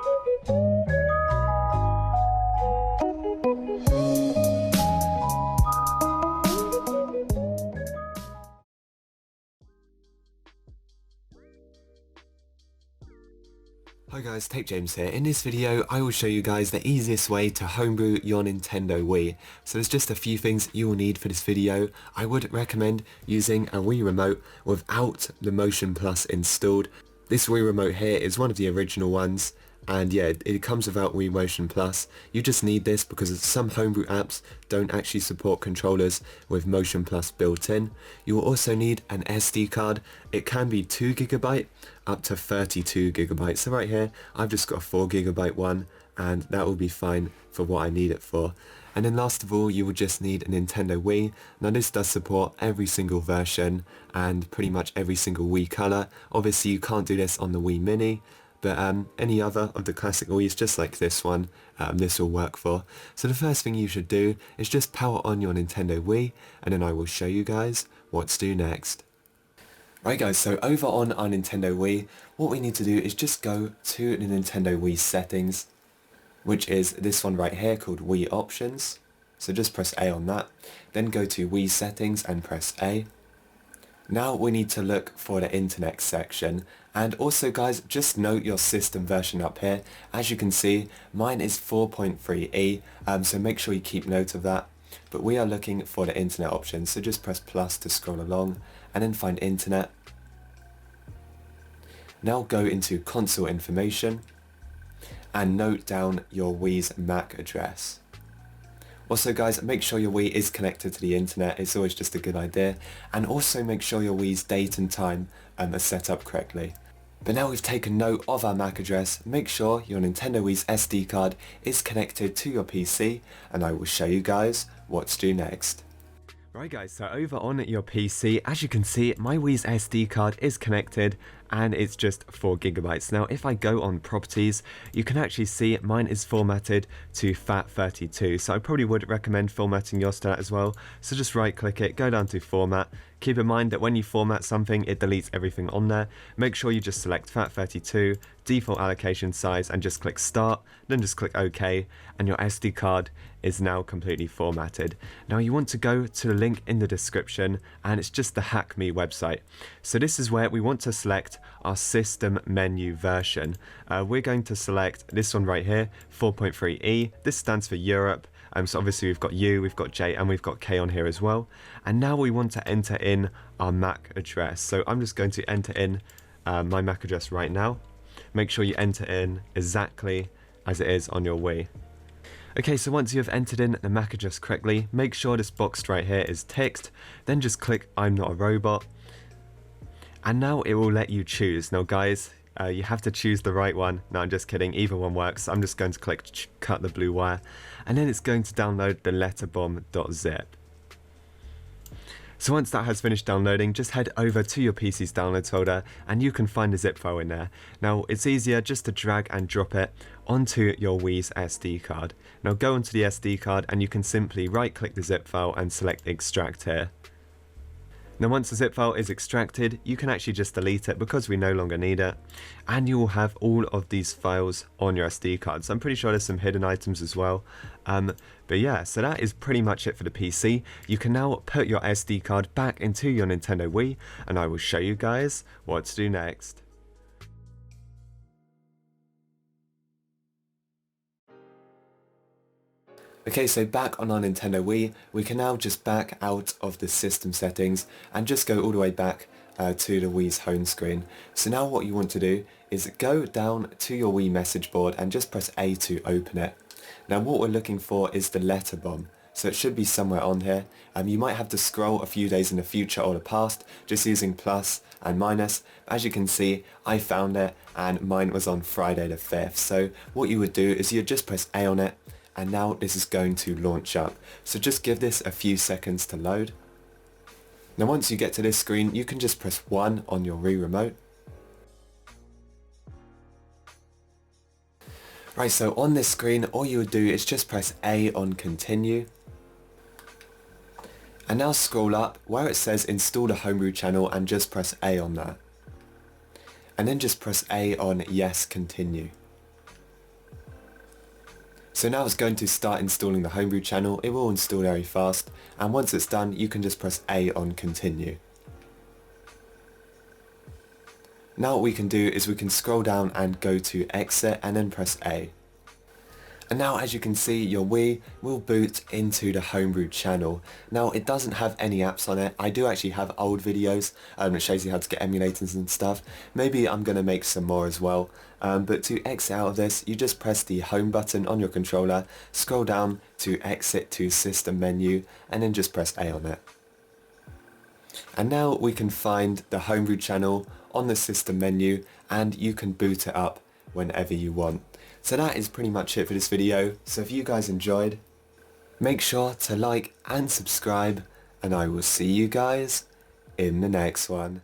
Hi guys, Tape James here. In this video I will show you guys the easiest way to homebrew your Nintendo Wii. So there's just a few things you will need for this video. I would recommend using a Wii remote without the Motion Plus installed. This Wii remote here is one of the original ones, and yeah, it comes without Wii Motion Plus. You just need this because some homebrew apps don't actually support controllers with Motion Plus built in. You will also need an SD card. It can be 2GB up to 32GB. So right here I've just got a 4GB one, and that will be fine for what I need it for. And then last of all, you will just need a Nintendo Wii. Now this does support every single version and pretty much every single Wii colour. Obviously you can't do this on the Wii Mini, but any other of the classic Wii's, just like this one, this will work for. So the first thing you should do is just power on your Nintendo Wii, and then I will show you guys what to do next. Right guys, so over on our Nintendo Wii, what we need to do is just go to the Nintendo Wii settings, which is this one right here called Wii Options. So just press A on that, then go to Wii Settings and press A. Now we need to look for the internet section, and also guys, just note your system version up here. As you can see, mine is 4.3e, so make sure you keep note of that. But we are looking for the internet option, so just press plus to scroll along and then find internet. Now go into console information and note down your Wii's MAC address. Also guys, make sure your Wii is connected to the internet, it's always just a good idea, and also make sure your Wii's date and time are set up correctly. But now we've taken note of our MAC address, make sure your Nintendo Wii's SD card is connected to your PC, and I will show you guys what to do next. Right guys, so over on your PC, as you can see, my Wii's SD card is connected and it's just 4GB. Now if I go on properties, you can actually see mine is formatted to FAT32, so I probably would recommend formatting yours to that as well. So just right click it, go down to format. Keep in mind that when you format something, it deletes everything on there. Make sure you just select FAT32, default allocation size, and just click start, then just click OK, and your SD card is now completely formatted. Now you want to go to the link in the description, and it's just the Hack Me website. So this is where we want to select our system menu version. We're going to select this one right here, 4.3e. This stands for Europe. So obviously we've got U, we've got J, and we've got K on here as well. And now we want to enter in our MAC address. So I'm just going to enter in my MAC address right now. Make sure you enter in exactly as it is on your Wii. Okay, so once you have entered in the MAC address correctly, make sure this box right here is ticked. Then just click I'm not a robot. And now it will let you choose. Now guys, you have to choose the right one. No, I'm just kidding, either one works. I'm just going to click cut the blue wire, and then it's going to download the LetterBomb.zip. So once that has finished downloading, just head over to your PC's downloads folder and you can find the zip file in there. Now it's easier just to drag and drop it onto your Wii's SD card. Now go onto the SD card and you can simply right click the zip file and select extract here. Now once the zip file is extracted, you can actually just delete it because we no longer need it, and you will have all of these files on your SD card. So I'm pretty sure there's some hidden items as well. But yeah, so that is pretty much it for the PC. You can now put your SD card back into your Nintendo Wii, and I will show you guys what to do next. Okay, so back on our Nintendo Wii, we can now just back out of the system settings and just go all the way back to the Wii's home screen. So now what you want to do is go down to your Wii message board and just press A to open it. Now what we're looking for is the LetterBomb, so it should be somewhere on here. You might have to scroll a few days in the future or the past, just using plus and minus. As you can see, I found it and mine was on Friday the 5th. So what you would do is you'd just press A on it, and now this is going to launch up. So just give this a few seconds to load. Now once you get to this screen, you can just press 1 on your Wii remote. Right, so on this screen, all you would do is just press A on continue. And now scroll up where it says install the Homebrew channel and just press A on that. And then just press A on yes continue. So now it's going to start installing the Homebrew channel. It will install very fast, and once it's done you can just press A on continue. Now what we can do is we can scroll down and go to exit and then press A. And now as you can see, your Wii will boot into the Homebrew channel. Now it doesn't have any apps on it. I do actually have old videos that shows you how to get emulators and stuff. Maybe I'm going to make some more as well. But to exit out of this, you just press the home button on your controller, scroll down to exit to system menu, and then just press A on it. And now we can find the Homebrew channel on the system menu, and you can boot it up whenever you want. So that is pretty much it for this video. So if you guys enjoyed, make sure to like and subscribe, and I will see you guys in the next one.